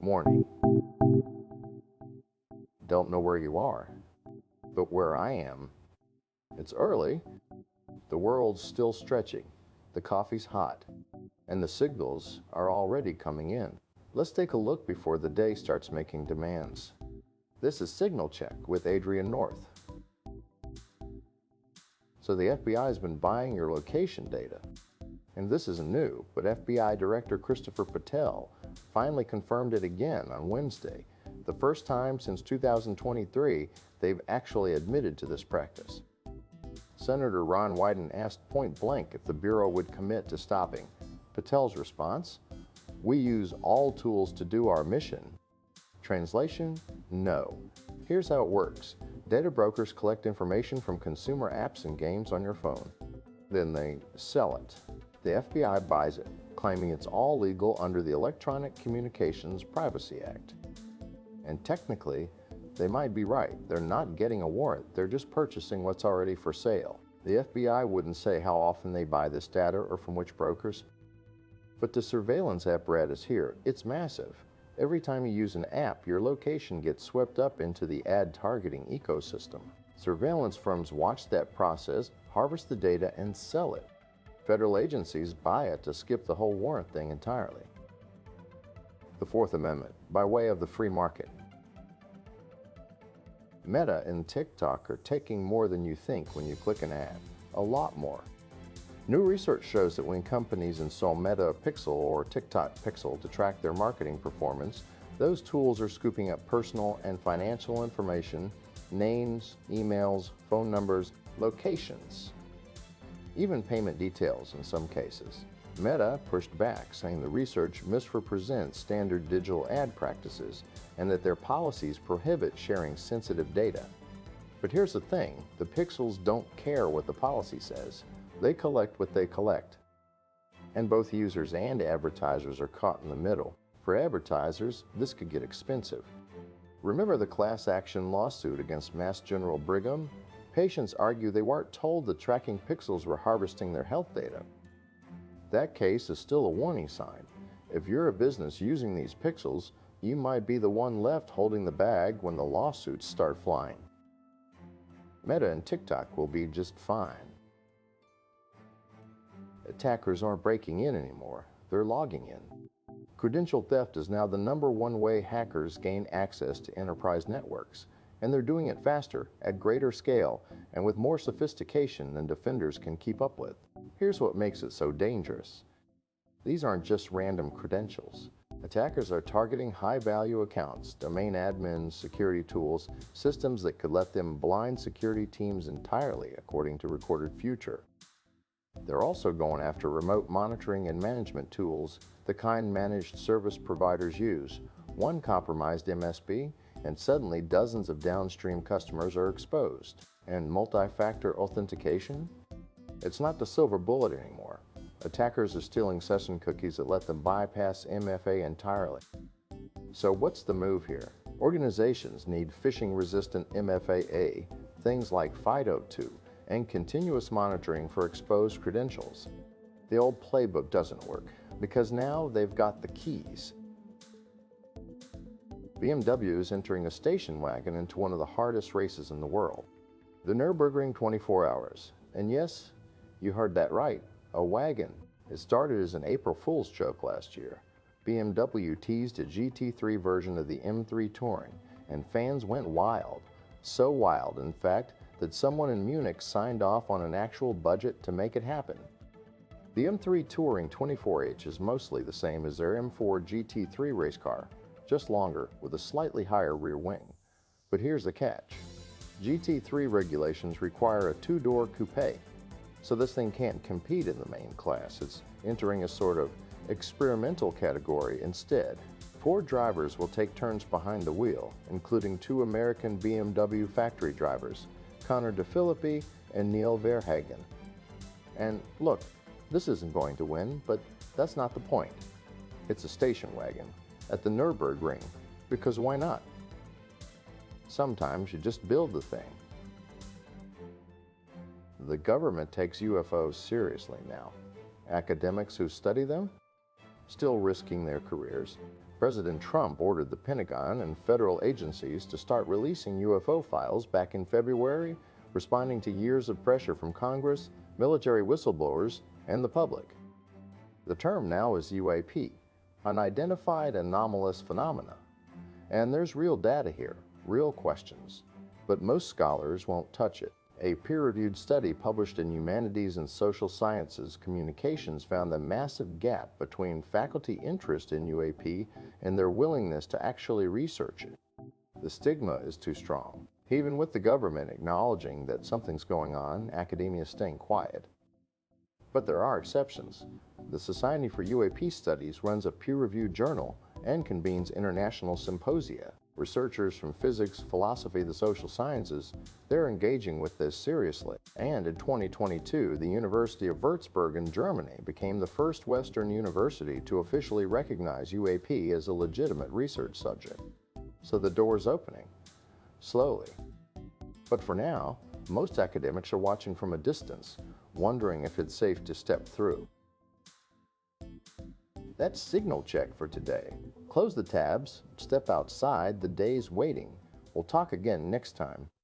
Morning. Don't know where you are, but where I am, it's early, the world's still stretching, the coffee's hot, and the signals are already coming in. Let's take a look before the day starts making demands. This is Signal Check with Adrian North. So the FBI has been buying your location data. And this isn't new, but FBI Director Christopher Patel finally confirmed it again on Wednesday, the first time since 2023 they've actually admitted to this practice. Senator Ron Wyden asked point blank if the Bureau would commit to stopping. Patel's response: "We use all tools to do our mission." Translation: no. Here's how it works. Data brokers collect information from consumer apps and games on your phone. Then they sell it. The FBI buys it, claiming it's all legal under the Electronic Communications Privacy Act. And technically, they might be right. They're not getting a warrant, they're just purchasing what's already for sale. The FBI wouldn't say how often they buy this data or from which brokers. But the surveillance apparatus here, it's massive. Every time you use an app, your location gets swept up into the ad targeting ecosystem. Surveillance firms watch that process, harvest the data, and sell it. Federal agencies buy it to skip the whole warrant thing entirely. The Fourth Amendment, by way of the free market. Meta and TikTok are taking more than you think when you click an ad. A lot more. New research shows that when companies install Meta Pixel or TikTok Pixel to track their marketing performance, those tools are scooping up personal and financial information, names, emails, phone numbers, locations, even payment details in some cases. Meta pushed back, saying the research misrepresents standard digital ad practices and that their policies prohibit sharing sensitive data. But here's the thing, the pixels don't care what the policy says. They collect what they collect. And both users and advertisers are caught in the middle. For advertisers, this could get expensive. Remember the class action lawsuit against Mass General Brigham? Patients argue they weren't told the tracking pixels were harvesting their health data. That case is still a warning sign. If you're a business using these pixels, you might be the one left holding the bag when the lawsuits start flying. Meta and TikTok will be just fine. Attackers aren't breaking in anymore, they're logging in. Credential theft is now the #1 way hackers gain access to enterprise networks, and they're doing it faster, at greater scale, and with more sophistication than defenders can keep up with. Here's what makes it so dangerous. These aren't just random credentials. Attackers are targeting high-value accounts, domain admins, security tools, systems that could let them blind security teams entirely, according to Recorded Future. They're also going after remote monitoring and management tools, the kind managed service providers use. One compromised MSP, and suddenly dozens of downstream customers are exposed. And multi-factor authentication? It's not the silver bullet anymore. Attackers are stealing session cookies that let them bypass MFA entirely. So what's the move here? Organizations need phishing-resistant MFA-A, things like FIDO2, and continuous monitoring for exposed credentials. The old playbook doesn't work, because now they've got the keys. BMW is entering a station wagon into one of the hardest races in the world. The Nürburgring 24 Hours. And yes, you heard that right, a wagon. It started as an April Fool's joke last year. BMW teased a GT3 version of the M3 Touring, and fans went wild. So wild, in fact, that someone in Munich signed off on an actual budget to make it happen. The M3 Touring 24H is mostly the same as their M4 GT3 race car, just longer with a slightly higher rear wing. But here's the catch. GT3 regulations require a two-door coupe, so this thing can't compete in the main class. It's entering a sort of experimental category instead. 4 drivers will take turns behind the wheel, including 2 American BMW factory drivers, Connor DeFilippi and Neil Verhagen. And look, this isn't going to win, but that's not the point. It's a station wagon at the Nürburgring, because why not? Sometimes you just build the thing. The government takes UFOs seriously now. Academics who study them, still risking their careers. President Trump ordered the Pentagon and federal agencies to start releasing UFO files back in February, responding to years of pressure from Congress, military whistleblowers, and the public. The term now is UAP, unidentified anomalous phenomena. And there's real data here, real questions. But most scholars won't touch it. A peer-reviewed study published in Humanities and Social Sciences Communications found the massive gap between faculty interest in UAP and their willingness to actually research it. The stigma is too strong. Even with the government acknowledging that something's going on, academia is staying quiet. But there are exceptions. The Society for UAP Studies runs a peer-reviewed journal and convenes international symposia. Researchers from physics, philosophy, the social sciences, they're engaging with this seriously. And in 2022, the University of Würzburg in Germany became the first Western university to officially recognize UAP as a legitimate research subject. So the door's opening, slowly. But for now, most academics are watching from a distance, wondering if it's safe to step through. That's Signal Check for today. Close the tabs, step outside, the day's waiting. We'll talk again next time.